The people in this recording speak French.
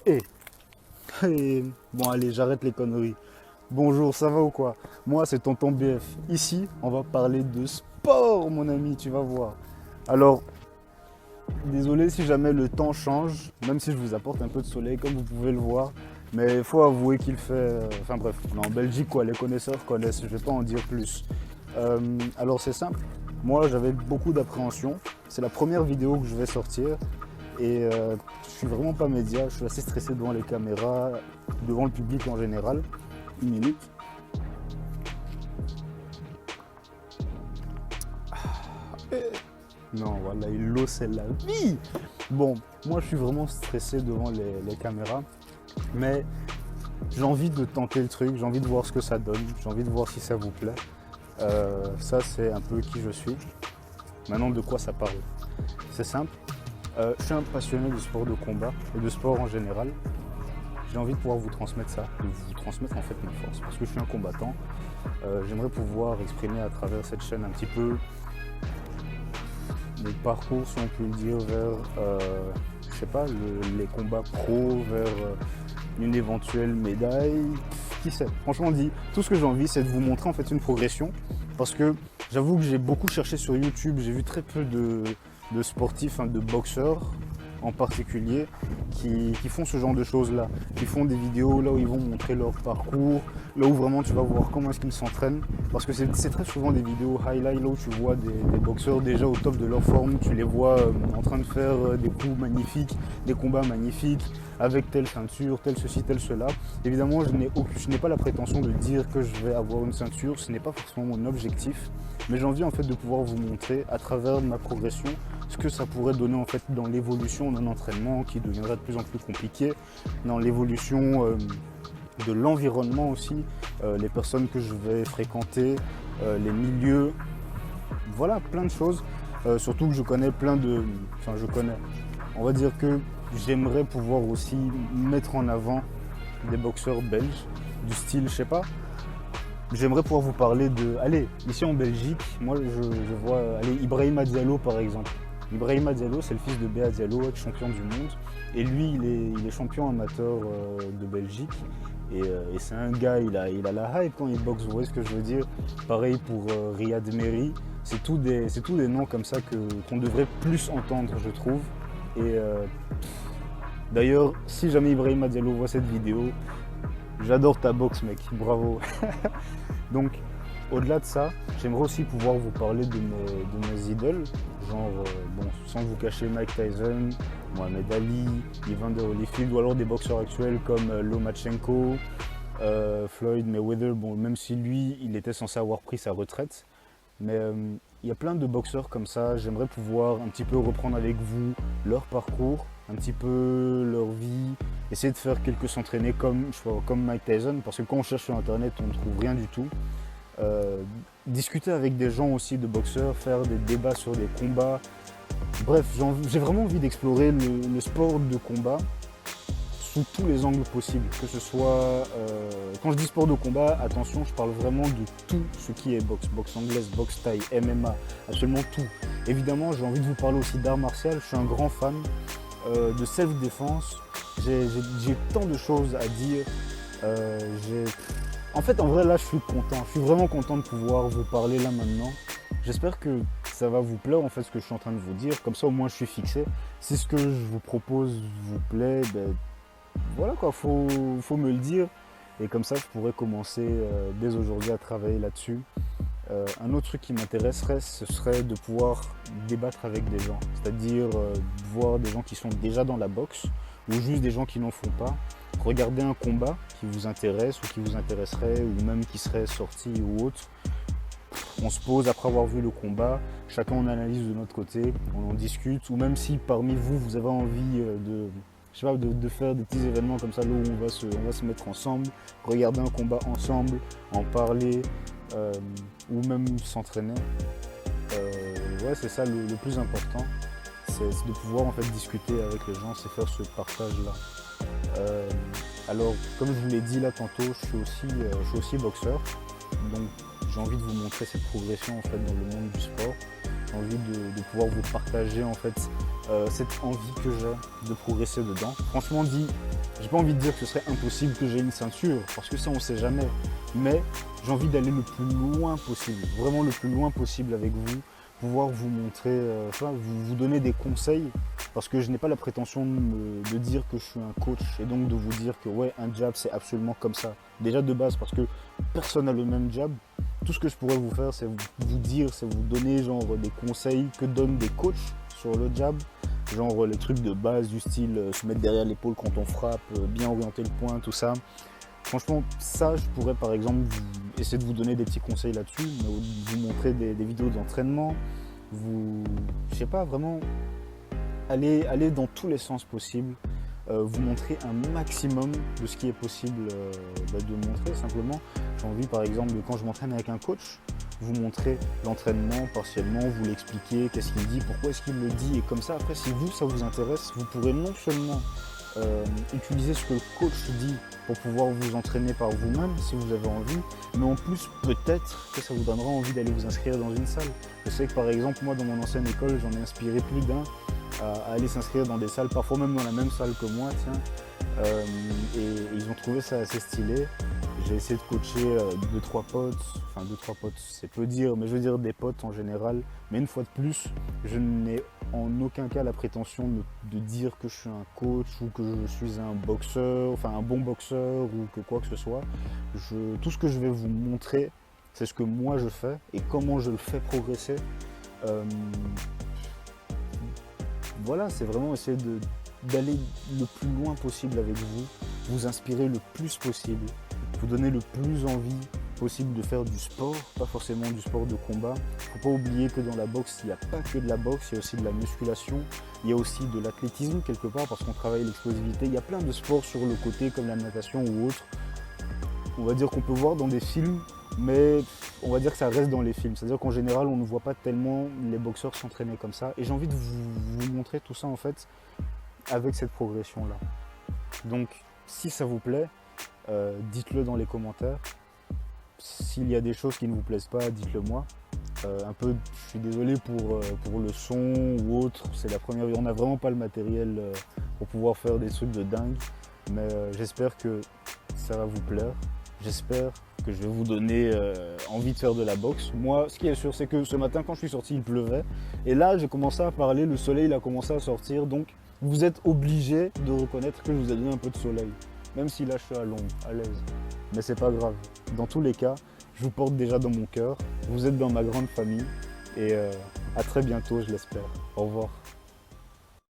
Eh, bon allez, j'arrête les conneries. Bonjour, ça va ou quoi? Moi, c'est tonton BF. Ici, on va parler de sport, mon ami, tu vas voir. Alors, désolé si jamais le temps change, même si je vous apporte un peu de soleil, comme vous pouvez le voir. Mais il faut avouer qu'il fait... Enfin bref, en Belgique, quoi, les connaisseurs connaissent, je vais pas en dire plus. Alors c'est simple, moi j'avais beaucoup d'appréhension. C'est la première vidéo que je vais sortir. Et je suis vraiment pas média, je suis assez stressé devant les caméras, devant le public en général. Une minute. Non, voilà, l'eau c'est la vie. Bon, moi je suis vraiment stressé devant les caméras, mais j'ai envie de tenter le truc, j'ai envie de voir ce que ça donne, j'ai envie de voir si ça vous plaît. Ça c'est un peu qui je suis. Maintenant de quoi ça parle? C'est simple, je suis un passionné de sport de combat et de sport en général. J'ai envie de pouvoir vous transmettre ça, de vous transmettre en fait ma force, parce que je suis un combattant. J'aimerais pouvoir exprimer à travers cette chaîne un petit peu mon parcours, si on peut le dire, vers, je sais pas, les combats pro, vers une éventuelle médaille. Qui sait? Franchement dit, tout ce que j'ai envie, c'est de vous montrer en fait une progression, parce que j'avoue que j'ai beaucoup cherché sur YouTube, j'ai vu très peu de sportifs, hein, de boxeurs en particulier, qui font ce genre de choses-là, qui font des vidéos là où ils vont montrer leur parcours, là où vraiment tu vas voir comment est-ce qu'ils s'entraînent, parce que c'est très souvent des vidéos highlight là où tu vois des boxeurs déjà au top de leur forme, tu les vois en train de faire des coups magnifiques, des combats magnifiques, avec telle ceinture, tel ceci, tel cela. Évidemment, je n'ai pas la prétention de dire que je vais avoir une ceinture, ce n'est pas forcément mon objectif, mais j'ai envie en fait de pouvoir vous montrer à travers ma progression ce que ça pourrait donner en fait dans l'évolution d'un entraînement qui deviendra de plus en plus compliqué, dans l'évolution de l'environnement aussi, les personnes que je vais fréquenter, les milieux, voilà, plein de choses. Surtout que je connais plein de... Enfin, je connais. On va dire que j'aimerais pouvoir aussi mettre en avant des boxeurs belges, du style, je sais pas, j'aimerais pouvoir vous parler de... Allez, ici en Belgique, moi je vois... Allez, Ibrahima Diallo par exemple. Ibrahima Diallo, c'est le fils de Béa Diallo, ex-champion du monde. Et lui, il est champion amateur de Belgique. Et c'est un gars, il a la hype quand il boxe, vous voyez ce que je veux dire? Pareil pour Riyad Meri. C'est tous des noms comme ça qu'on devrait plus entendre, je trouve. Et d'ailleurs, si jamais Ibrahima Diallo voit cette vidéo, j'adore ta boxe, mec, bravo. Donc, au-delà de ça, j'aimerais aussi pouvoir vous parler de mes idoles, genre, bon, sans vous cacher Mike Tyson, Mohamed Ali, Evander Holyfield, ou alors des boxeurs actuels comme Lomachenko, Floyd Mayweather, bon, même si lui, il était censé avoir pris sa retraite. Mais il y a plein de boxeurs comme ça, j'aimerais pouvoir un petit peu reprendre avec vous leur parcours, un petit peu leur vie, essayer de faire quelques s'entraîner comme Mike Tyson, parce que quand on cherche sur internet, on ne trouve rien du tout. Euh, Discuter avec des gens aussi de boxeurs, faire des débats sur des combats. Bref, j'ai vraiment envie d'explorer le sport de combat sous tous les angles possibles, que ce soit, quand je dis sport de combat, attention, je parle vraiment de tout ce qui est boxe, boxe anglaise, boxe thaï, MMA, absolument tout. Évidemment, j'ai envie de vous parler aussi d'art martial, je suis un grand fan de self-défense, j'ai tant de choses à dire, euh, j'ai- en fait, en vrai, là, je suis content, je suis vraiment content de pouvoir vous parler là maintenant. J'espère que ça va vous plaire, en fait, ce que je suis en train de vous dire, comme ça, au moins, je suis fixé. Si ce que je vous propose vous plaît, ben, voilà quoi, faut me le dire. Et comme ça, je pourrais commencer dès aujourd'hui à travailler là-dessus. Un autre truc qui m'intéresserait, ce serait de pouvoir débattre avec des gens. C'est-à-dire voir des gens qui sont déjà dans la boxe ou juste des gens qui n'en font pas. Regarder un combat qui vous intéresse ou qui vous intéresserait ou même qui serait sorti ou autre. On se pose après avoir vu le combat, chacun on analyse de notre côté, on en discute, ou même si parmi vous, vous avez envie je sais pas, de faire des petits événements comme ça, là où on va se mettre ensemble, regarder un combat ensemble, en parler, ou même s'entraîner. Ouais, c'est ça le plus important, c'est de pouvoir en fait discuter avec les gens, c'est faire ce partage-là. Euh, alors, comme je vous l'ai dit là tantôt, je suis aussi boxeur, donc j'ai envie de vous montrer cette progression en fait dans le monde du sport. J'ai envie de pouvoir vous partager en fait cette envie que j'ai de progresser dedans. Franchement dit, j'ai pas envie de dire que ce serait impossible que j'ai une ceinture, parce que ça on sait jamais. Mais j'ai envie d'aller le plus loin possible, vraiment le plus loin possible avec vous, pouvoir vous montrer, vous donner des conseils, parce que je n'ai pas la prétention de dire que je suis un coach et donc de vous dire que ouais, un jab c'est absolument comme ça. Déjà de base, parce que personne n'a le même jab. Tout ce que je pourrais vous faire, c'est vous dire, c'est vous donner genre des conseils que donnent des coachs sur le jab, genre les trucs de base du style se mettre derrière l'épaule quand on frappe, bien orienter le poing, tout ça. Franchement, ça, je pourrais par exemple essayer de vous donner des petits conseils là-dessus, vous montrer des vidéos d'entraînement, je sais pas, vraiment aller dans tous les sens possibles, vous montrer un maximum de ce qui est possible de montrer simplement. J'ai envie par exemple, quand je m'entraîne avec un coach, vous montrer l'entraînement partiellement, vous l'expliquer, qu'est-ce qu'il dit, pourquoi est-ce qu'il le dit, et comme ça, après, si vous, ça vous intéresse, vous pourrez non seulement utiliser ce que le coach dit pour pouvoir vous entraîner par vous-même si vous avez envie, mais en plus peut-être que ça vous donnera envie d'aller vous inscrire dans une salle. Je sais que par exemple moi dans mon ancienne école j'en ai inspiré plus d'un à aller s'inscrire dans des salles, parfois même dans la même salle que moi, tiens, et ils ont trouvé ça assez stylé. J'ai essayé de coacher 2-3 potes, enfin 2-3 potes c'est peu dire, mais je veux dire des potes en général, mais une fois de plus, je n'ai en aucun cas la prétention de dire que je suis un coach ou que je suis un boxeur, enfin un bon boxeur ou que quoi que ce soit. Tout ce que je vais vous montrer, c'est ce que moi je fais et comment je le fais progresser. Voilà, c'est vraiment essayer d'aller le plus loin possible avec vous, vous inspirer le plus possible, vous donner le plus envie possible de faire du sport, pas forcément du sport de combat. Il ne faut pas oublier que dans la boxe, il n'y a pas que de la boxe, il y a aussi de la musculation, il y a aussi de l'athlétisme quelque part parce qu'on travaille l'explosivité. Il y a plein de sports sur le côté comme la natation ou autre. On va dire qu'on peut voir dans des films, mais on va dire que ça reste dans les films. C'est-à-dire qu'en général, on ne voit pas tellement les boxeurs s'entraîner comme ça. Et j'ai envie de vous montrer tout ça en fait avec cette progression-là. Donc, si ça vous plaît, dites-le dans les commentaires. S'il y a des choses qui ne vous plaisent pas, dites-le moi. Je suis désolé pour le son ou autre. C'est la première, on n'a vraiment pas le matériel pour pouvoir faire des trucs de dingue. Mais j'espère que ça va vous plaire. J'espère que je vais vous donner envie de faire de la boxe. Moi, ce qui est sûr, c'est que ce matin, quand je suis sorti, il pleuvait. Et là, j'ai commencé à parler, le soleil a commencé à sortir. Donc, vous êtes obligé de reconnaître que je vous ai donné un peu de soleil. Même si là, je suis à l'ombre, à l'aise. Mais c'est pas grave. Dans tous les cas, je vous porte déjà dans mon cœur. Vous êtes dans ma grande famille. Et à très bientôt, je l'espère. Au revoir.